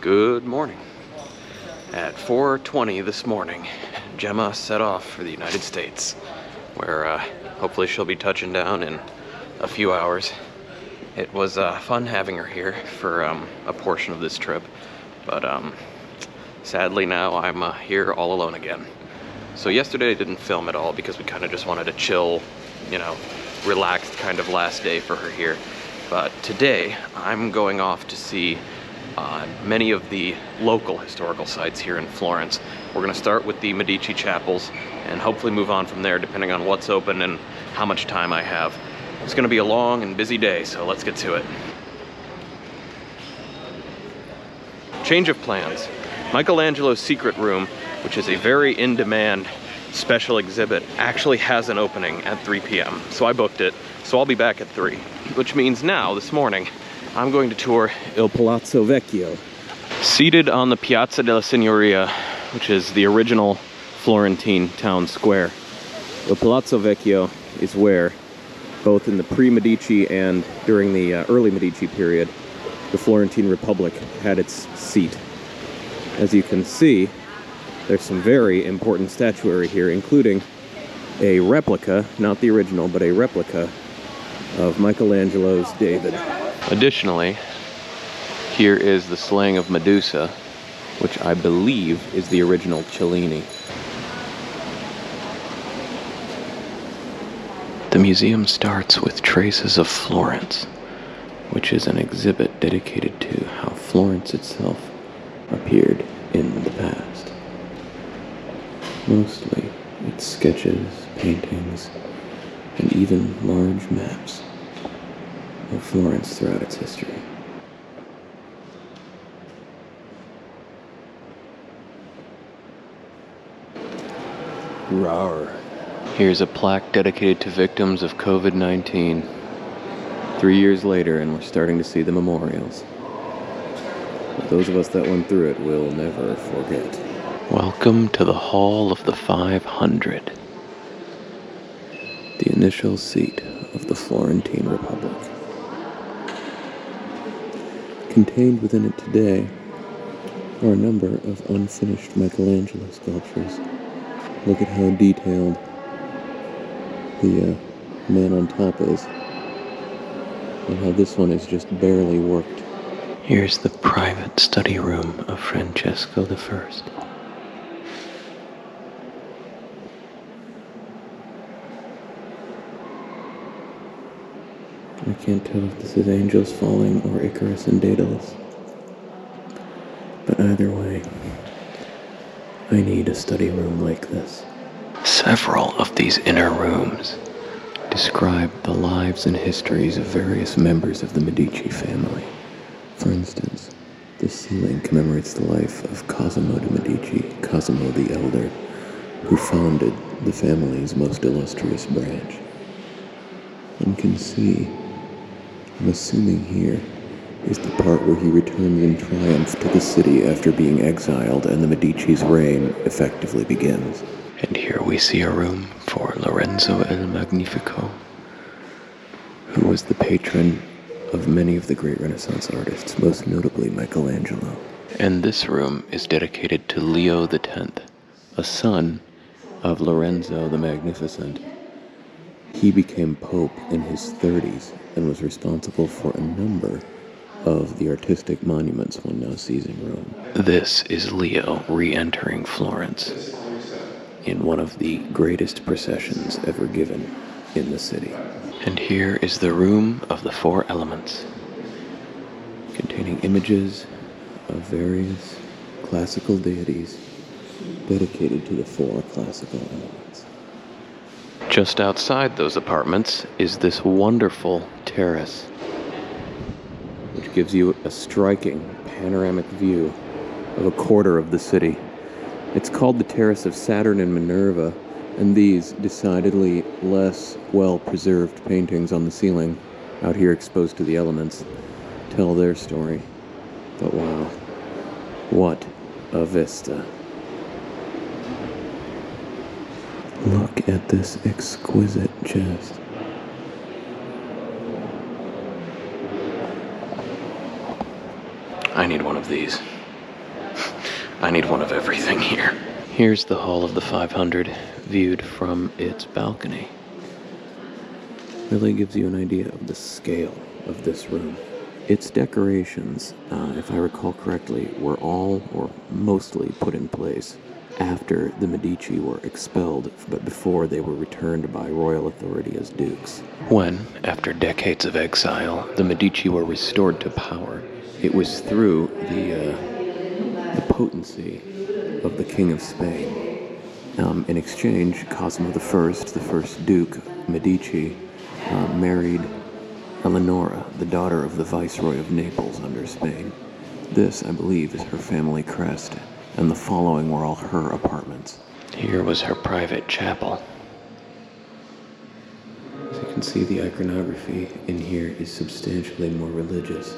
Good morning. At 4:20 this morning, Gemma set off for the United States, where hopefully she'll be touching down in a few hours. It was fun having her here for a portion of this trip, but sadly now I'm here all alone again. So yesterday I didn't film at all because we kind of just wanted a chill, relaxed kind of last day for her here. But today I'm going off to see many of the local historical sites here in Florence. We're going to start with the Medici Chapels and hopefully move on from there depending on what's open and how much time I have. It's going to be a long and busy day, so let's get to it. Change of plans. Michelangelo's Secret Room, which is a very in-demand special exhibit, actually has an opening at 3 p.m. So I booked it, so I'll be back at 3, which means now, this morning, I'm going to tour Il Palazzo Vecchio. Seated on the Piazza della Signoria, which is the original Florentine town square. Il Palazzo Vecchio is where, both in the pre-Medici and during the early Medici period, the Florentine Republic had its seat. As you can see, there's some very important statuary here, including a replica, not the original, but a replica of Michelangelo's David. Additionally, here is the slaying of Medusa, which I believe is the original Cellini. The museum starts with Traces of Florence, which is an exhibit dedicated to how Florence itself appeared in the past. Mostly, it's sketches, paintings, and even large maps of Florence throughout its history. Rawr. Here's a plaque dedicated to victims of COVID-19. 3 years later, and we're starting to see the memorials. But those of us that went through it will never forget. Welcome to the Hall of the 500, the initial seat of the Florentine Republic. Contained within it today are a number of unfinished Michelangelo sculptures. Look at how detailed the man on top is, and how this one is just barely worked. Here's the private study room of Francesco I. I can't tell if this is Angels Falling or Icarus and Daedalus. But either way, I need a study room like this. Several of these inner rooms describe the lives and histories of various members of the Medici family. For instance, the ceiling commemorates the life of Cosimo de' Medici, Cosimo the Elder, who founded the family's most illustrious branch. One can see, I'm assuming here, is the part where he returns in triumph to the city after being exiled and the Medici's reign effectively begins. And here we see a room for Lorenzo il Magnifico, who was the patron of many of the great Renaissance artists, most notably Michelangelo. And this room is dedicated to Leo X, a son of Lorenzo the Magnificent. He became pope in his 30s and was responsible for a number of the artistic monuments one now sees in Rome. This is Leo re-entering Florence in one of the greatest processions ever given in the city. And here is the Room of the Four Elements, containing images of various classical deities dedicated to the four classical elements. Just outside those apartments is this wonderful terrace, which gives you a striking panoramic view of a quarter of the city. It's called the Terrace of Saturn and Minerva, and these decidedly less well-preserved paintings on the ceiling, out here exposed to the elements, tell their story. But wow, what a vista. Look at this exquisite chest. I need one of these. I need one of everything here. Here's the Hall of the 500, viewed from its balcony. Really gives you an idea of the scale of this room. Its decorations, if I recall correctly, were all or mostly put in place after the Medici were expelled, but before they were returned by royal authority as dukes. When, after decades of exile, the Medici were restored to power, it was through the potency of the King of Spain. In exchange, Cosimo I, the first Duke Medici, married Eleonora, the daughter of the Viceroy of Naples under Spain. This, I believe, is her family crest, and the following were all her apartments. Here was her private chapel. As you can see, the iconography in here is substantially more religious,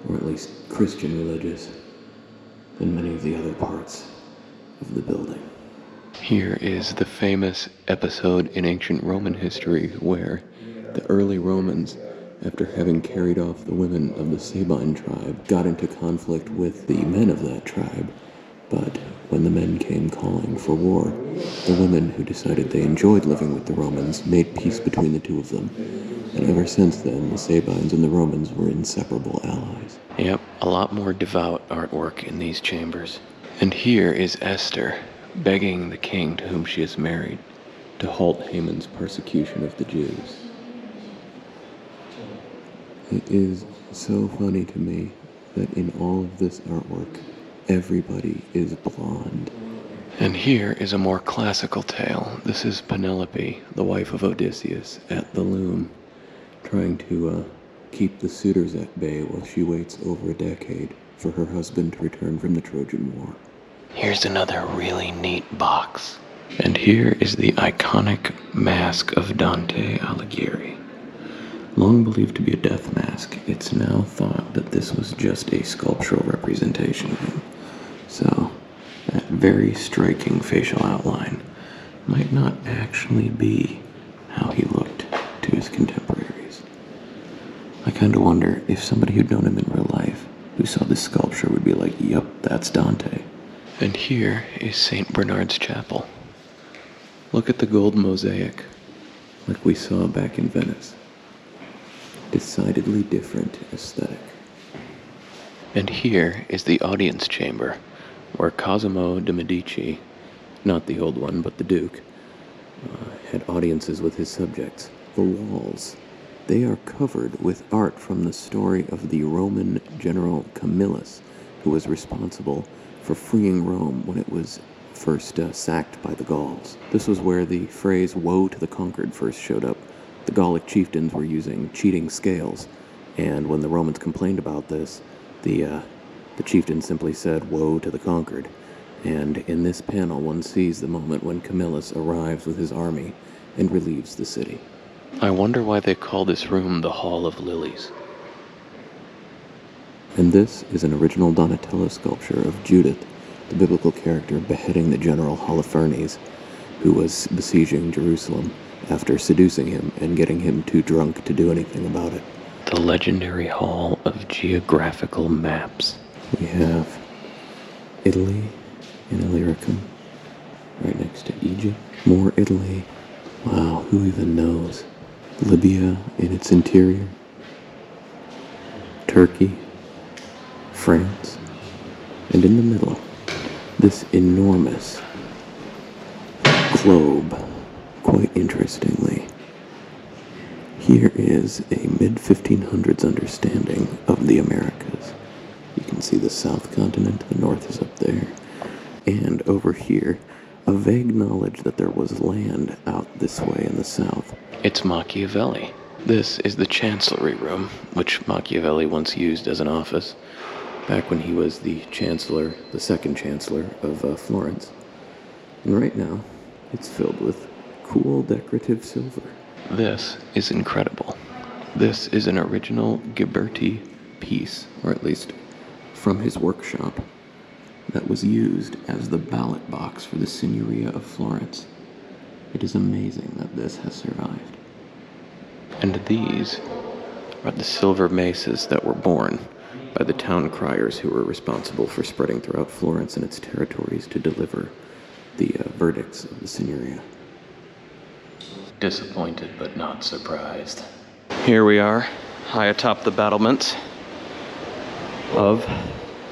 or at least Christian religious, than many of the other parts of the building. Here is the famous episode in ancient Roman history where the early Romans, after having carried off the women of the Sabine tribe, got into conflict with the men of that tribe. But when the men came calling for war, the women, who decided they enjoyed living with the Romans, made peace between the two of them. And ever since then, the Sabines and the Romans were inseparable allies. Yep, a lot more devout artwork in these chambers. And here is Esther, begging the king to whom she is married to halt Haman's persecution of the Jews. It is so funny to me that in all of this artwork, everybody is blonde. And here is a more classical tale. This is Penelope, the wife of Odysseus, at the loom, trying to keep the suitors at bay while she waits over a decade for her husband to return from the Trojan War. Here's another really neat box. And here is the iconic mask of Dante Alighieri. Long believed to be a death mask, it's now thought that this was just a sculptural representation of him. So, that very striking facial outline might not actually be how he looked to his contemporaries. I kind of wonder if somebody who'd known him in real life, who saw this sculpture, would be like, yup, that's Dante. And here is St. Bernard's Chapel. Look at the gold mosaic, like we saw back in Venice. Decidedly different aesthetic. And here is the audience chamber, where Cosimo de' Medici, not the old one, but the Duke, had audiences with his subjects. The walls, they are covered with art from the story of the Roman general Camillus, who was responsible for freeing Rome when it was first sacked by the Gauls. This was where the phrase, "woe to the conquered," first showed up. The Gallic chieftains were using cheating scales, and when the Romans complained about this, the chieftain simply said, "Woe to the conquered." And in this panel, one sees the moment when Camillus arrives with his army and relieves the city. I wonder why they call this room the Hall of Lilies. And this is an original Donatello sculpture of Judith, the biblical character beheading the general Holofernes, who was besieging Jerusalem after seducing him and getting him too drunk to do anything about it. The legendary Hall of Geographical Maps. We have Italy in Illyricum, right next to Egypt. More Italy. Wow, who even knows? Libya in its interior. Turkey. France. And in the middle, this enormous globe. Quite interestingly, here is a mid-1500s understanding of the Americas. You can see the South continent, the North is up there, and over here, a vague knowledge that there was land out this way in the South. It's Machiavelli. This is the Chancellery Room, which Machiavelli once used as an office, back when he was the Chancellor, the second Chancellor of Florence. And right now, it's filled with cool decorative silver. This is incredible. This is an original Ghiberti piece, or at least from his workshop, that was used as the ballot box for the Signoria of Florence. It is amazing that this has survived. And these are the silver maces that were born by the town criers who were responsible for spreading throughout Florence and its territories to deliver the verdicts of the Signoria. Disappointed but not surprised. Here we are, high atop the battlements of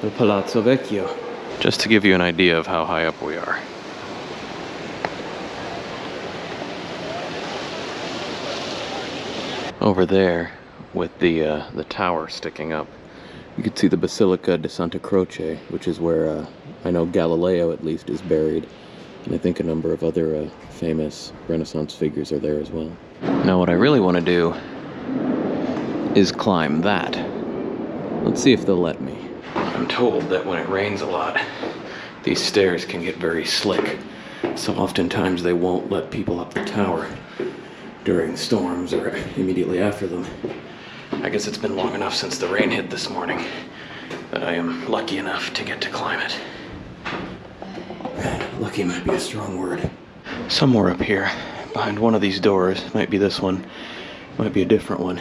the Palazzo Vecchio, just to give you an idea of how high up we are. Over there, with the tower sticking up, you can see the Basilica di Santa Croce, which is where I know Galileo at least is buried, and I think a number of other famous Renaissance figures are there as well. Now what I really want to do is climb that. Let's see if they'll let me. I'm told that when it rains a lot, these stairs can get very slick, so oftentimes they won't let people up the tower during storms or immediately after them. I guess it's been long enough since the rain hit this morning that I am lucky enough to get to climb it. Lucky might be a strong word. Somewhere up here, behind one of these doors, might be this one, might be a different one,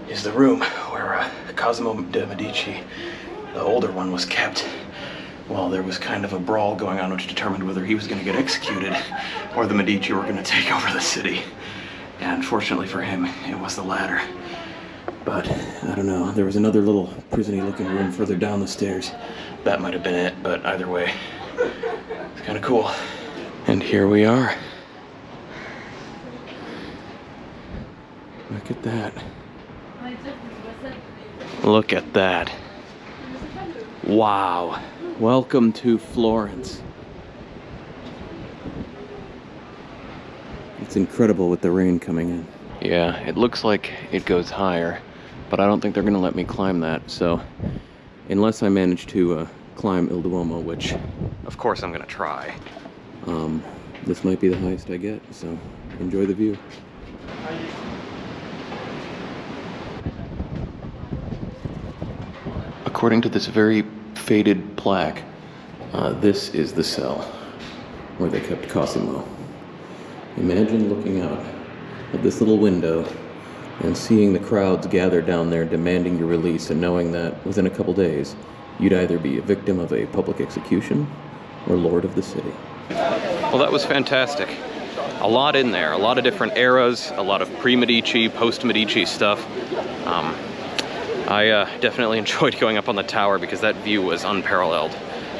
is the room where Cosimo de' Medici, the older one, was kept while there was kind of a brawl going on which determined whether he was going to get executed or the Medici were going to take over the city. And fortunately for him, it was the latter. But, I don't know, there was another little prison-y looking room further down the stairs. That might have been it, but either way, it's kind of cool. And here we are. Look at that. Look at that. Wow. Welcome to Florence. It's incredible with the rain coming in. Yeah, it looks like it goes higher, but I don't think they're going to let me climb that, so unless I manage to climb Il Duomo, which of course I'm going to try, this might be the highest I get, so enjoy the view. According to this very faded plaque, this is the cell where they kept Cosimo. Imagine looking out at this little window and seeing the crowds gathered down there demanding your release and knowing that within a couple days you'd either be a victim of a public execution or lord of the city. Well, that was fantastic. A lot in there, a lot of different eras, a lot of pre-Medici, post-Medici stuff. I definitely enjoyed going up on the tower because that view was unparalleled.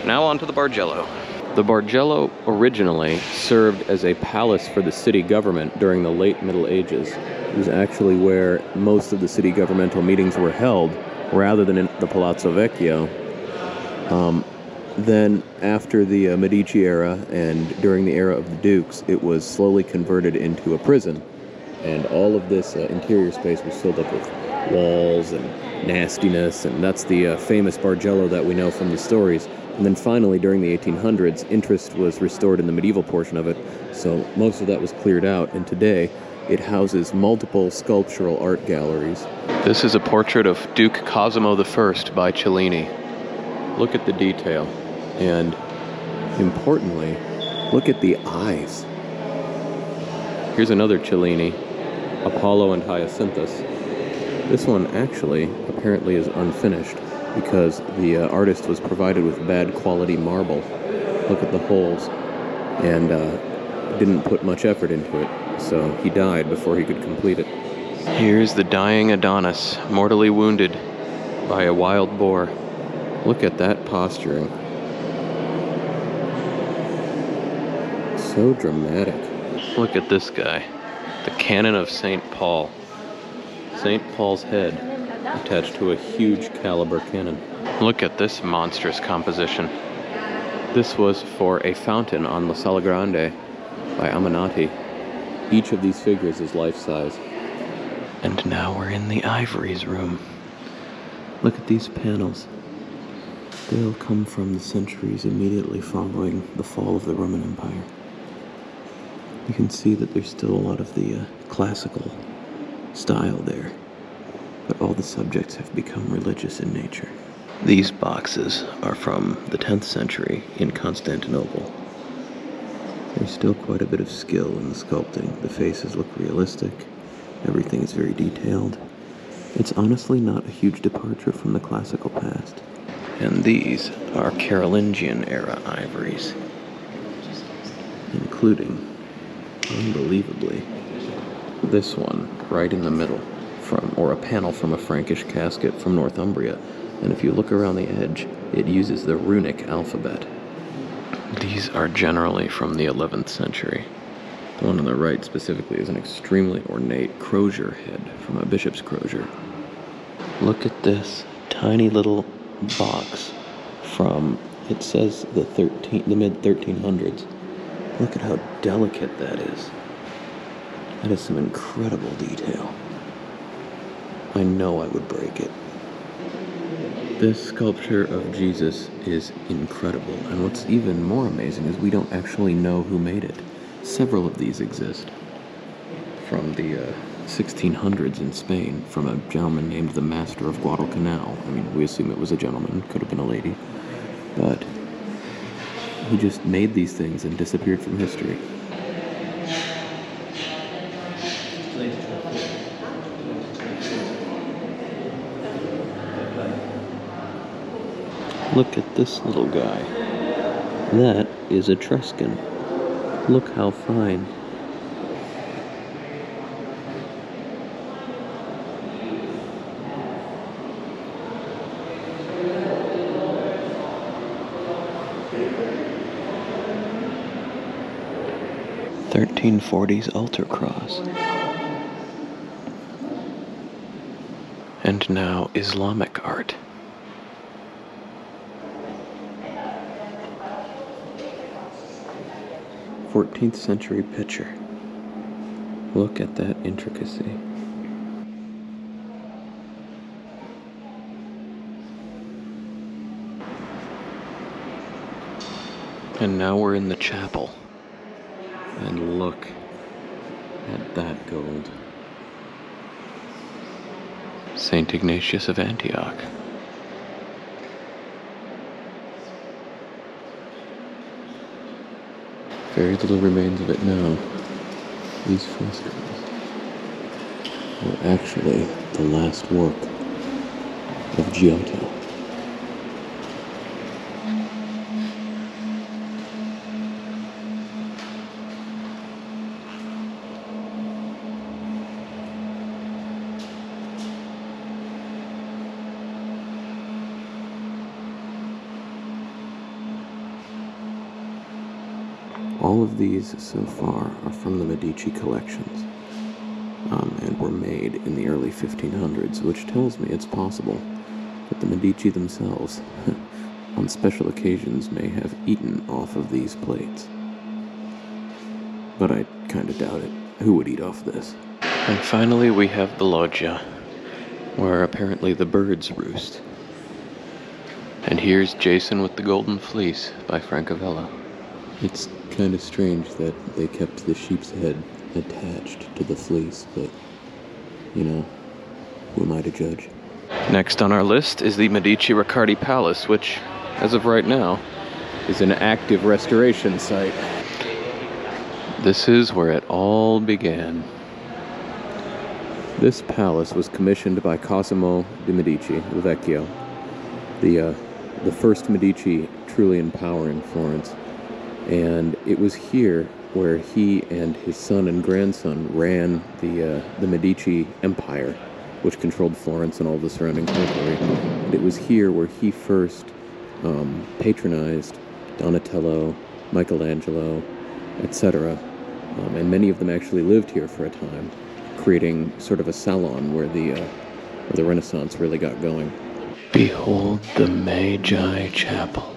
Now on to the Bargello. The Bargello originally served as a palace for the city government during the late Middle Ages. It was actually where most of the city governmental meetings were held, rather than in the Palazzo Vecchio. Then, after the Medici era and during the era of the Dukes, it was slowly converted into a prison. And all of this interior space was filled up with walls and nastiness, and that's the famous Bargello that we know from the stories. And then finally, during the 1800s, interest was restored in the medieval portion of it, so most of that was cleared out, and today it houses multiple sculptural art galleries. This is a portrait of Duke Cosimo I by Cellini. Look at the detail, and importantly, look at the eyes. Here's another Cellini, Apollo and Hyacinthus. This one actually apparently is unfinished, because the artist was provided with bad quality marble. Look at the holes, and didn't put much effort into it, so he died before he could complete it. Here's the dying Adonis, mortally wounded by a wild boar. Look at that posturing. So dramatic. Look at this guy, the Canon of St. Paul. St. Paul's head attached to a huge caliber cannon. Look at this monstrous composition. This was for a fountain on La Sala Grande by Aminati. Each of these figures is life-size. And now we're in the Ivories room. Look at these panels. They all come from the centuries immediately following the fall of the Roman Empire. You can see that there's still a lot of the classical style there, but all the subjects have become religious in nature. These boxes are from the 10th century in Constantinople. There's still quite a bit of skill in the sculpting. The faces look realistic, everything is very detailed, It's honestly not a huge departure from the classical past. And these are Carolingian-era ivories, including, unbelievably, this one right in the middle, or a panel from a Frankish casket from Northumbria. And if you look around the edge, it uses the runic alphabet. These are generally from the 11th century. The one on the right specifically is an extremely ornate crozier head from a bishop's crozier. Look at this tiny little box from, it says the mid-1300s. Look at how delicate that is. That is some incredible detail. I know I would break it. This sculpture of Jesus is incredible, and what's even more amazing is we don't actually know who made it. Several of these exist from the 1600s in Spain, from a gentleman named the Master of Guadalcanal. I mean, we assume it was a gentleman, could have been a lady, but he just made these things and disappeared from history. Look at this little guy. That is Etruscan. Look how fine. (1340s) altar cross. And now Islamic art. 14th century picture. Look at that intricacy. And now we're in the chapel. And look at that gold. Saint Ignatius of Antioch. Very little remains of it now. These frescoes were actually the last work of Giotto. All of these so far are from the Medici collections, and were made in the early 1500s, which tells me it's possible that the Medici themselves, on special occasions, may have eaten off of these plates. But I kind of doubt it. Who would eat off this? And finally we have the loggia, where apparently the birds roost. And here's Jason with the Golden Fleece by Francavilla. It's kind of strange that they kept the sheep's head attached to the fleece, but, you know, who am I to judge? Next on our list is the Medici Ricardi Palace, which, as of right now, is an active restoration site. This is where it all began. This palace was commissioned by Cosimo de' Medici Vecchio, the first Medici truly in power in Florence. And it was here where he and his son and grandson ran the Medici Empire, which controlled Florence and all the surrounding territory. And it was here where he first patronized Donatello, Michelangelo, etc. And many of them actually lived here for a time, creating sort of a salon where the Renaissance really got going. Behold the Medici Chapel.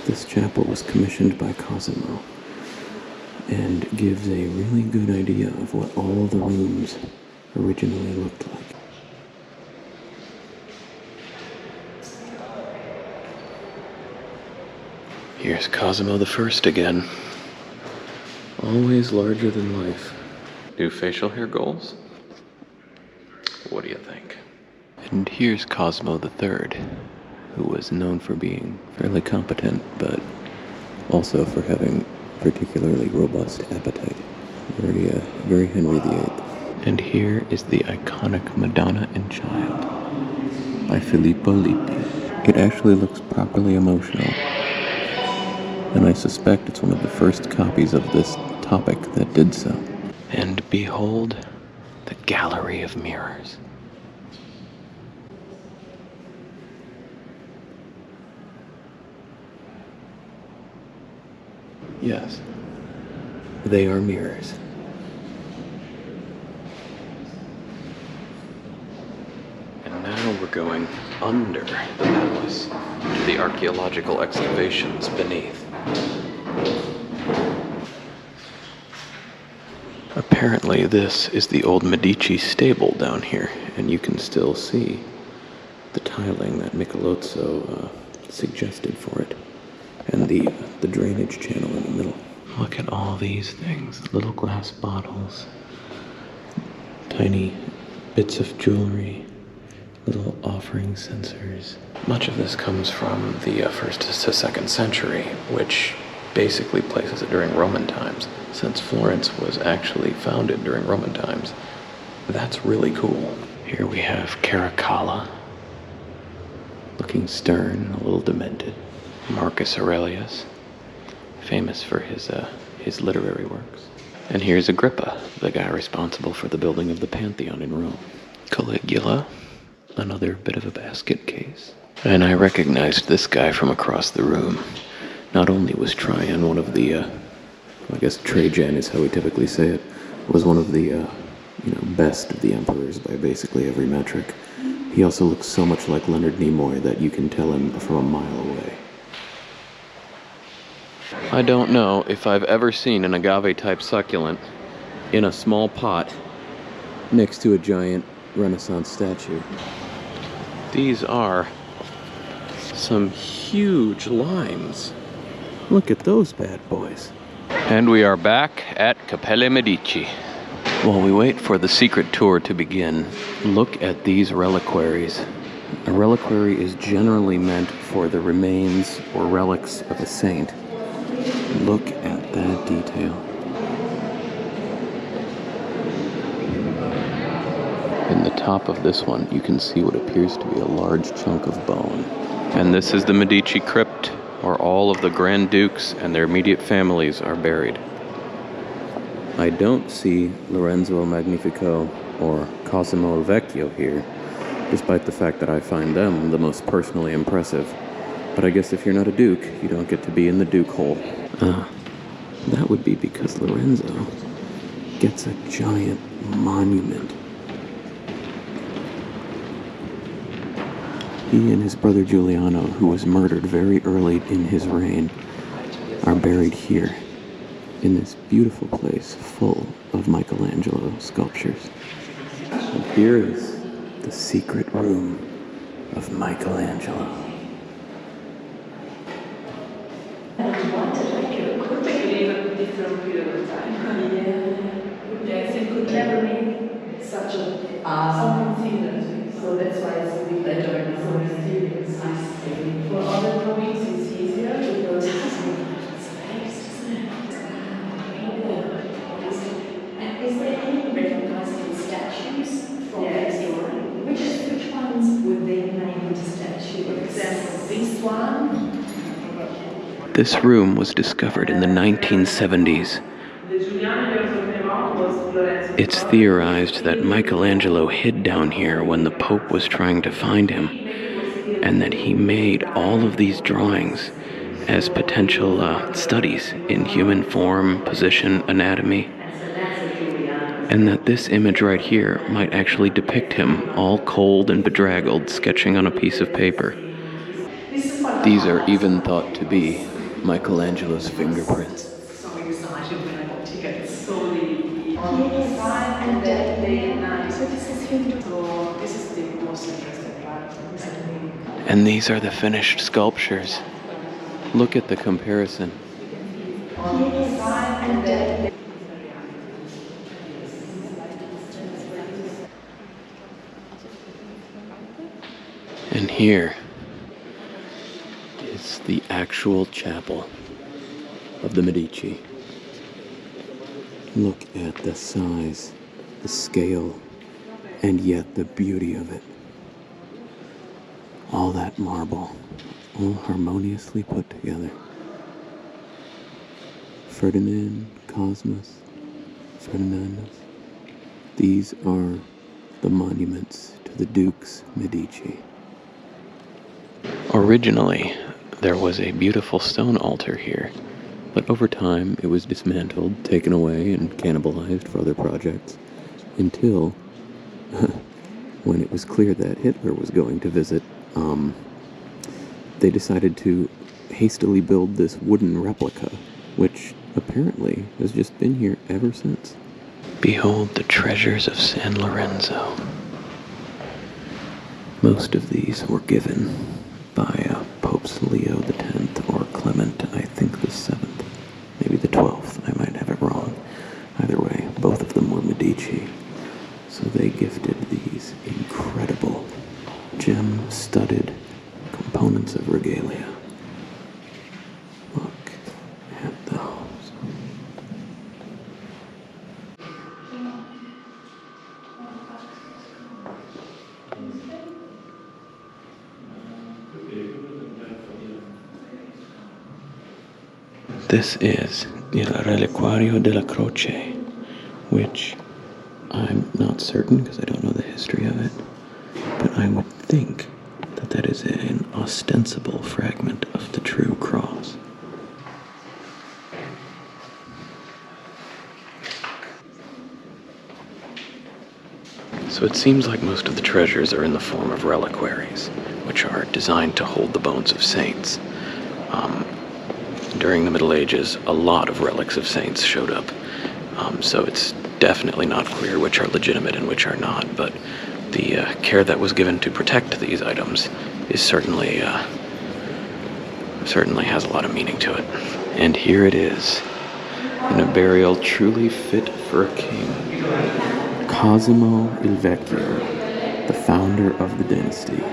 This chapel was commissioned by Cosimo and gives a really good idea of what all the rooms originally looked like. Here's Cosimo the First again. Always larger than life. New facial hair goals? What do you think? And here's Cosimo the Third, who was known for being fairly competent, but also for having particularly robust appetite. Very Henry VIII. And here is the iconic Madonna and Child by Filippo Lippi. It actually looks properly emotional, and I suspect it's one of the first copies of this topic that did so. And behold the gallery of mirrors. Yes, they are mirrors. And now we're going under the palace to the archaeological excavations beneath. Apparently this is the old Medici stable down here, and you can still see the tiling that Michelangelo suggested for it, and the drainage channel in the middle. Look at all these things, little glass bottles, tiny bits of jewelry, little offering censers. Much of this comes from the 1st to 2nd century, which basically places it during Roman times. Since Florence was actually founded during Roman times, that's really cool. Here we have Caracalla, looking stern and a little demented. Marcus Aurelius, famous for his literary works. And here's Agrippa, the guy responsible for the building of the Pantheon in Rome. Caligula, another bit of a basket case. And I recognized this guy from across the room. Not only was Trajan one of the, I guess Trajan is how we typically say it, was one of the, best of the emperors by basically every metric. He also looks so much like Leonard Nimoy that you can tell him from a mile away. I don't know if I've ever seen an agave-type succulent in a small pot next to a giant Renaissance statue. These are some huge limes. Look at those bad boys. And we are back at Cappelle Medici. While we wait for the secret tour to begin, look at these reliquaries. A reliquary is generally meant for the remains or relics of a saint. Look at that detail. In the top of this one, you can see what appears to be a large chunk of bone. And this is the Medici crypt, where all of the Grand Dukes and their immediate families are buried. I don't see Lorenzo Magnifico or Cosimo il Vecchio here, despite the fact that I find them the most personally impressive. But I guess if you're not a duke, you don't get to be in the duke hole. That would be because Lorenzo gets a giant monument. He and his brother Giuliano, who was murdered very early in his reign, are buried here, in this beautiful place full of Michelangelo sculptures. And here is the secret room of Michelangelo. Different period of time. Yes, it could never be such a unconsidered. So that's why it's a bit better and so mysterious. For other drawings, it's easier because it's nice, isn't it? And is there any recognizable statues from that story? Which ones would they name into statues? For example, this one. This room was discovered in the 1970s. It's theorized that Michelangelo hid down here when the Pope was trying to find him, and that he made all of these drawings as potential studies in human form, position, anatomy, and that this image right here might actually depict him all cold and bedraggled, sketching on a piece of paper. These are even thought to be Michelangelo's fingerprints. So excited when I got tickets. So the time and day and night. So this is him. So this is the most interesting part. And these are the finished sculptures. Look at the comparison. And here is the actual chapel of the Medici. Look at the size the scale, and yet the beauty of it. All that marble, all harmoniously put together. Ferdinand, Cosmos, Ferdinandus. These are the monuments to the Dukes Medici. Originally, there was a beautiful stone altar here, but over time it was dismantled, taken away, and cannibalized for other projects, until when it was clear that Hitler was going to visit, they decided to hastily build this wooden replica, which apparently has just been here ever since. Behold the treasures of San Lorenzo. Most of these were given by Popes Leo X or Clement, I think the 7th, maybe the 12th, I might have it wrong. Either way, both of them were Medici. So they gifted these incredible gem-studded components of regalia. Look at those. This is Il Reliquario della Croce, which I'm not certain because I don't know the history of it, but I would think that that is an ostensible fragment of the true cross. So it seems like most of the treasures are in the form of reliquaries, which are designed to hold the bones of saints. During the Middle Ages, a lot of relics of saints showed up, so it's definitely not clear which are legitimate and which are not, but the care that was given to protect these items is certainly has a lot of meaning to it. And here it is, in a burial truly fit for a king. Cosimo il Vecchio, the founder of the dynasty,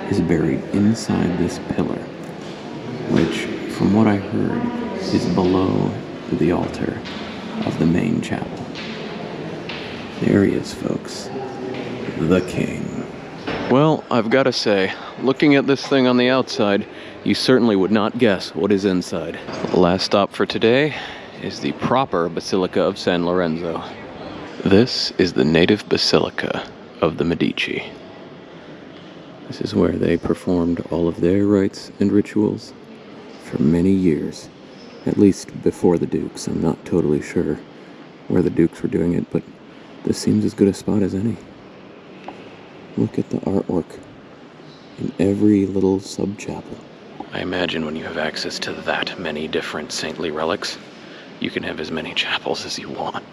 is buried inside this pillar, which, from what I heard, is below the altar of the main chapel. There he is, folks. The king. Well, I've got to say, looking at this thing on the outside, you certainly would not guess what is inside. The last stop for today is the proper Basilica of San Lorenzo. This is the native basilica of the Medici. This is where they performed all of their rites and rituals for many years, at least before the Dukes. I'm not totally sure where the Dukes were doing it, but this seems as good a spot as any. Look at the artwork in every little sub-chapel. I imagine when you have access to that many different saintly relics, you can have as many chapels as you want.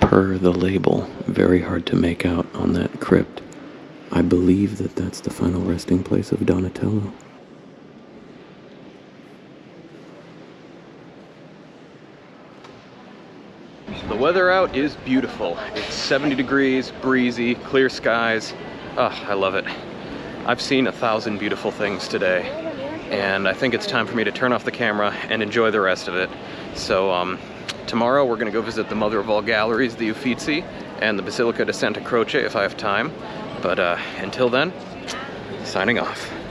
Per the label, very hard to make out on that crypt. I believe that that's the final resting place of Donatello. The weather out is beautiful. It's 70 degrees, breezy, clear skies. I love it. I've seen 1,000 beautiful things today, and I think it's time for me to turn off the camera and enjoy the rest of it. So tomorrow we're gonna go visit the mother of all galleries, the Uffizi, and the Basilica di Santa Croce if I have time. But until then, signing off.